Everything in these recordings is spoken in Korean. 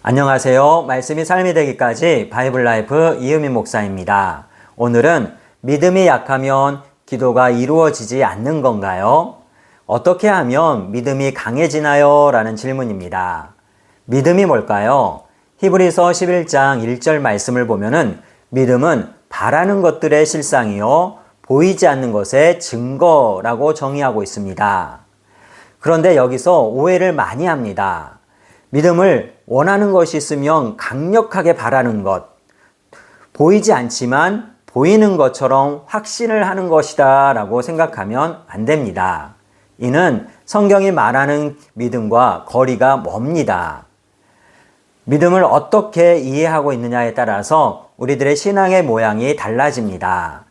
안녕하세요. 말씀이 삶이 되기까지 바이블 라이프 이은민 목사입니다. 오늘은 믿음이 약하면 기도가 이루어지지 않는 건가요? 어떻게 하면 믿음이 강해지나요? 라는 질문입니다. 믿음이 뭘까요? 히브리서 11장 1절 말씀을 보면은 믿음은 바라는 것들의 실상이요 보이지 않는 것의 증거라고 정의하고 있습니다. 그런데 여기서 오해를 많이 합니다. 믿음을 원하는 것이 있으면 강력하게 바라는 것, 보이지 않지만 보이는 것처럼 확신을 하는 것이다 라고 생각하면 안 됩니다. 이는 성경이 말하는 믿음과 거리가 멉니다. 믿음을 어떻게 이해하고 있느냐에 따라서 우리들의 신앙의 모양이 달라집니다.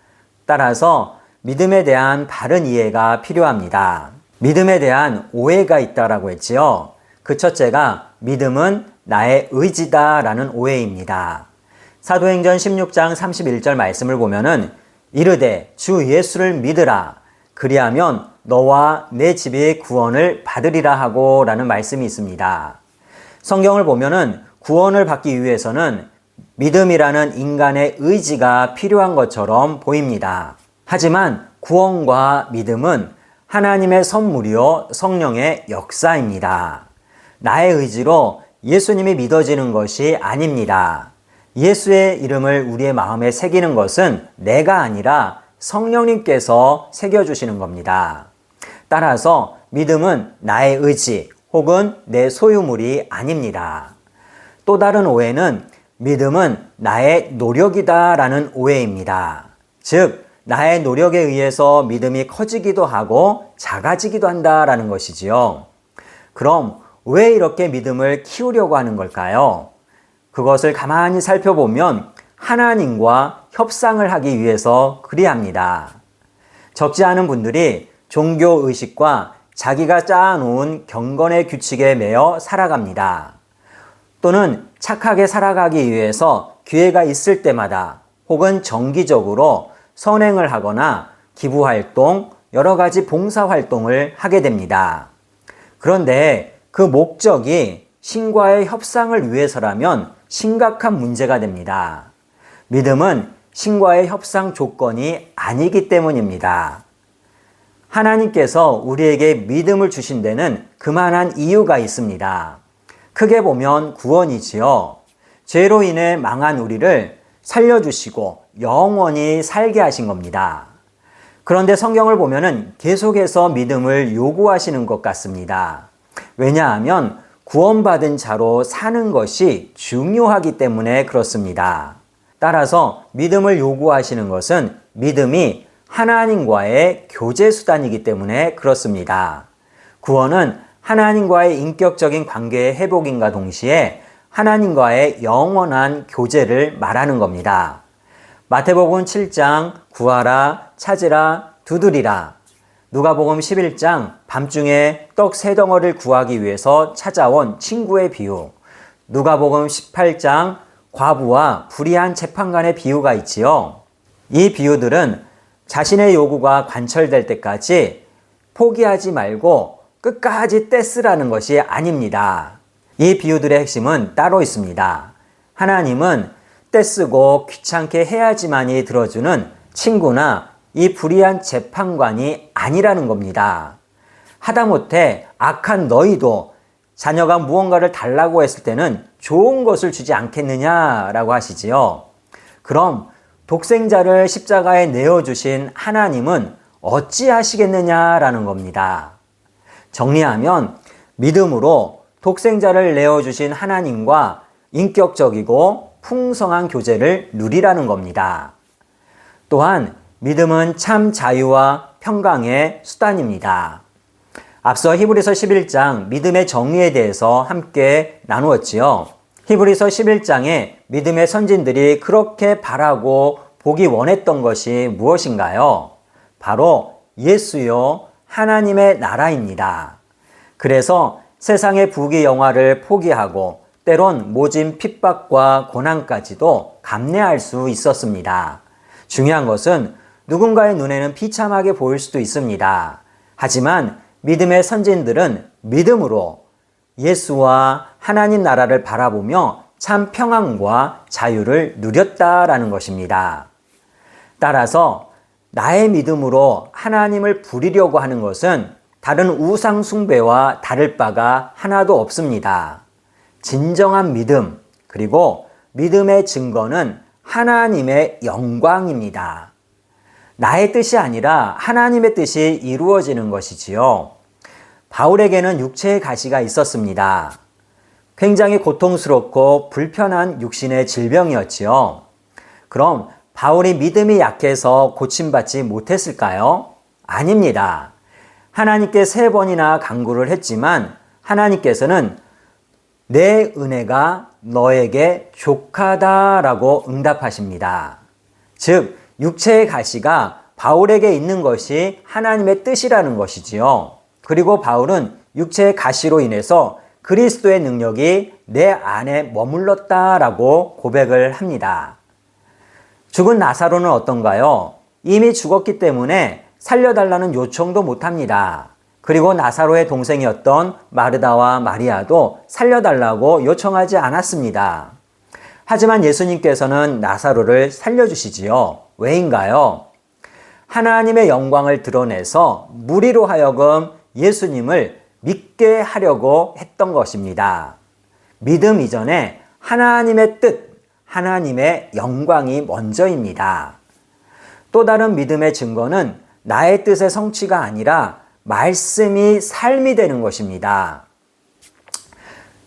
따라서 믿음에 대한 바른 이해가 필요합니다. 믿음에 대한 오해가 있다라고 했지요. 그 첫째가 믿음은 나의 의지다 라는 오해입니다. 사도행전 16장 31절 말씀을 보면은 이르되 주 예수를 믿으라 그리하면 너와 내 집이 구원을 받으리라 하고 라는 말씀이 있습니다. 성경을 보면은 구원을 받기 위해서는 믿음이라는 인간의 의지가 필요한 것처럼 보입니다. 하지만 구원과 믿음은 하나님의 선물이요 성령의 역사입니다. 나의 의지로 예수님이 믿어지는 것이 아닙니다. 예수의 이름을 우리의 마음에 새기는 것은 내가 아니라 성령님께서 새겨주시는 겁니다. 따라서 믿음은 나의 의지 혹은 내 소유물이 아닙니다. 또 다른 오해는 믿음은 나의 노력이다 라는 오해입니다. 즉 나의 노력에 의해서 믿음이 커지기도 하고 작아지기도 한다라는 것이지요. 그럼 왜 이렇게 믿음을 키우려고 하는 걸까요? 그것을 가만히 살펴보면 하나님과 협상을 하기 위해서 그리합니다. 적지 않은 분들이 종교의식과 자기가 짜놓은 경건의 규칙에 매여 살아갑니다. 또는 착하게 살아가기 위해서 기회가 있을 때마다 혹은 정기적으로 선행을 하거나 기부활동, 여러 가지 봉사활동을 하게 됩니다. 그런데 그 목적이 신과의 협상을 위해서라면 심각한 문제가 됩니다. 믿음은 신과의 협상 조건이 아니기 때문입니다. 하나님께서 우리에게 믿음을 주신 데는 그만한 이유가 있습니다. 크게 보면 구원이지요. 죄로 인해 망한 우리를 살려주시고 영원히 살게 하신 겁니다. 그런데 성경을 보면은 계속해서 믿음을 요구하시는 것 같습니다. 왜냐하면 구원받은 자로 사는 것이 중요하기 때문에 그렇습니다. 따라서 믿음을 요구하시는 것은 믿음이 하나님과의 교제 수단이기 때문에 그렇습니다. 구원은 하나님과의 인격적인 관계의 회복인과 동시에 하나님과의 영원한 교제를 말하는 겁니다. 마태복음 7장 구하라, 찾으라, 두드리라. 누가복음 11장 밤중에 떡 3덩어리를 구하기 위해서 찾아온 친구의 비유. 누가복음 18장 과부와 불의한 재판관의 비유가 있지요. 이 비유들은 자신의 요구가 관철될 때까지 포기하지 말고 끝까지 떼쓰라는 것이 아닙니다. 이 비유들의 핵심은 따로 있습니다. 하나님은 떼쓰고 귀찮게 해야지만이 들어주는 친구나 이 불의한 재판관이 아니라는 겁니다. 하다못해 악한 너희도 자녀가 무언가를 달라고 했을 때는 좋은 것을 주지 않겠느냐라고 하시지요. 그럼 독생자를 십자가에 내어주신 하나님은 어찌하시겠느냐라는 겁니다. 정리하면 믿음으로 독생자를 내어주신 하나님과 인격적이고 풍성한 교제를 누리라는 겁니다. 또한 믿음은 참 자유와 평강의 수단입니다. 앞서 히브리서 11장 믿음의 정의에 대해서 함께 나누었지요. 히브리서 11장에 믿음의 선진들이 그렇게 바라고 보기 원했던 것이 무엇인가요? 바로 예수요 하나님의 나라입니다. 그래서 세상의 부귀 영화를 포기하고 때론 모진 핍박과 고난까지도 감내할 수 있었습니다. 중요한 것은 누군가의 눈에는 비참하게 보일 수도 있습니다. 하지만 믿음의 선진들은 믿음으로 예수와 하나님 나라를 바라보며 참 평안과 자유를 누렸다라는 것입니다. 따라서 나의 믿음으로 하나님을 부리려고 하는 것은 다른 우상 숭배와 다를 바가 하나도 없습니다. 진정한 믿음, 그리고 믿음의 증거는 하나님의 영광입니다. 나의 뜻이 아니라 하나님의 뜻이 이루어지는 것이지요. 바울에게는 육체의 가시가 있었습니다. 굉장히 고통스럽고 불편한 육신의 질병이었지요. 그럼 바울이 믿음이 약해서 고침받지 못했을까요? 아닙니다. 하나님께 3번이나 간구를 했지만 하나님께서는 내 은혜가 너에게 족하다라고 응답하십니다. 즉, 육체의 가시가 바울에게 있는 것이 하나님의 뜻이라는 것이지요. 그리고 바울은 육체의 가시로 인해서 그리스도의 능력이 내 안에 머물렀다라고 고백을 합니다. 죽은 나사로는 어떤가요? 이미 죽었기 때문에 살려달라는 요청도 못합니다. 그리고 나사로의 동생이었던 마르다와 마리아도 살려달라고 요청하지 않았습니다. 하지만 예수님께서는 나사로를 살려주시지요. 왜인가요? 하나님의 영광을 드러내서 무리로 하여금 예수님을 믿게 하려고 했던 것입니다. 믿음 이전에 하나님의 뜻, 하나님의 영광이 먼저입니다. 또 다른 믿음의 증거는 나의 뜻의 성취가 아니라 말씀이 삶이 되는 것입니다.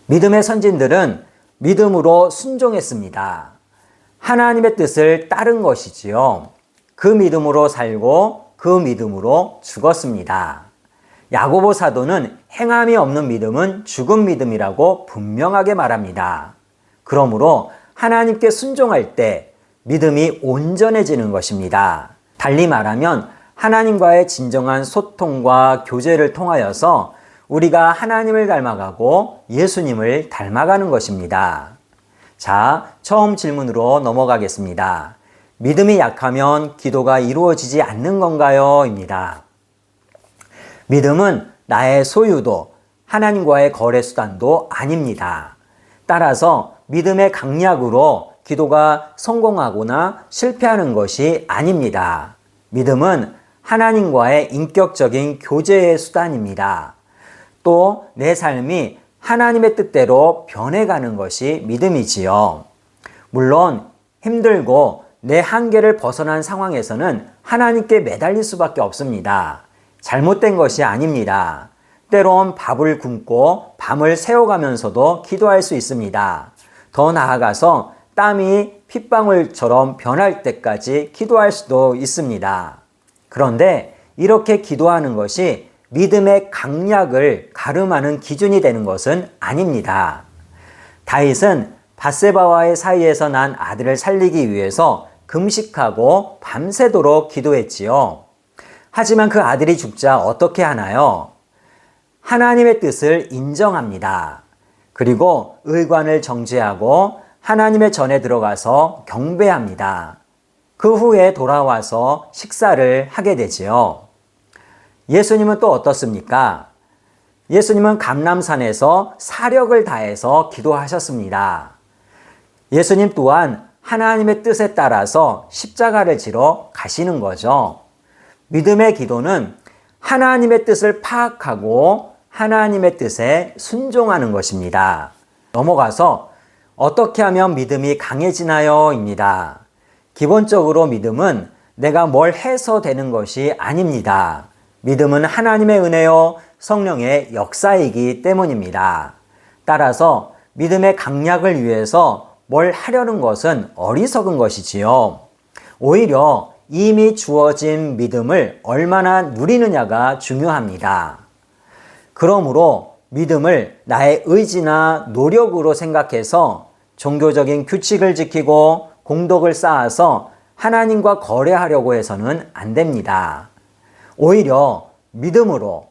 믿음의 선진들은 믿음으로 순종했습니다. 하나님의 뜻을 따른 것이지요. 그 믿음으로 살고 그 믿음으로 죽었습니다. 야고보 사도는 행함이 없는 믿음은 죽은 믿음이라고 분명하게 말합니다. 그러므로 하나님께 순종할 때 믿음이 온전해지는 것입니다. 달리 말하면 하나님과의 진정한 소통과 교제를 통하여서 우리가 하나님을 닮아가고 예수님을 닮아가는 것입니다. 자, 처음 질문으로 넘어가겠습니다. 믿음이 약하면 기도가 이루어지지 않는 건가요? 입니다. 믿음은 나의 소유도 하나님과의 거래 수단도 아닙니다. 따라서 믿음의 강약으로 기도가 성공하거나 실패하는 것이 아닙니다. 믿음은 하나님과의 인격적인 교제의 수단입니다. 또 내 삶이 하나님의 뜻대로 변해가는 것이 믿음이지요. 물론 힘들고 내 한계를 벗어난 상황에서는 하나님께 매달릴 수밖에 없습니다. 잘못된 것이 아닙니다. 때론 밥을 굶고 밤을 새워가면서도 기도할 수 있습니다. 더 나아가서 땀이 핏방울처럼 변할 때까지 기도할 수도 있습니다. 그런데 이렇게 기도하는 것이 믿음의 강약을 가름하는 기준이 되는 것은 아닙니다. 다윗은 밧세바와의 사이에서 난 아들을 살리기 위해서 금식하고 밤새도록 기도했지요. 하지만 그 아들이 죽자 어떻게 하나요? 하나님의 뜻을 인정합니다. 그리고 의관을 정죄하고 하나님의 전에 들어가서 경배합니다. 그 후에 돌아와서 식사를 하게 되지요. 예수님은 또 어떻습니까? 예수님은 감람산에서 사력을 다해서 기도하셨습니다. 예수님 또한 하나님의 뜻에 따라서 십자가를 지러 가시는 거죠. 믿음의 기도는 하나님의 뜻을 파악하고 하나님의 뜻에 순종하는 것입니다. 넘어가서 어떻게 하면 믿음이 강해지나요? 입니다. 기본적으로 믿음은 내가 뭘 해서 되는 것이 아닙니다. 믿음은 하나님의 은혜요, 성령의 역사이기 때문입니다. 따라서 믿음의 강약을 위해서 뭘 하려는 것은 어리석은 것이지요. 오히려 이미 주어진 믿음을 얼마나 누리느냐가 중요합니다. 그러므로 믿음을 나의 의지나 노력으로 생각해서 종교적인 규칙을 지키고 공덕을 쌓아서 하나님과 거래하려고 해서는 안 됩니다. 오히려 믿음으로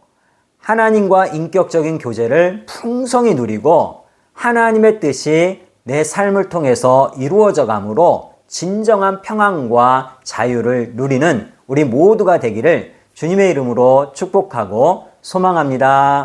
하나님과 인격적인 교제를 풍성히 누리고 하나님의 뜻이 내 삶을 통해서 이루어져 가므로 진정한 평안과 자유를 누리는 우리 모두가 되기를 주님의 이름으로 축복하고 소망합니다.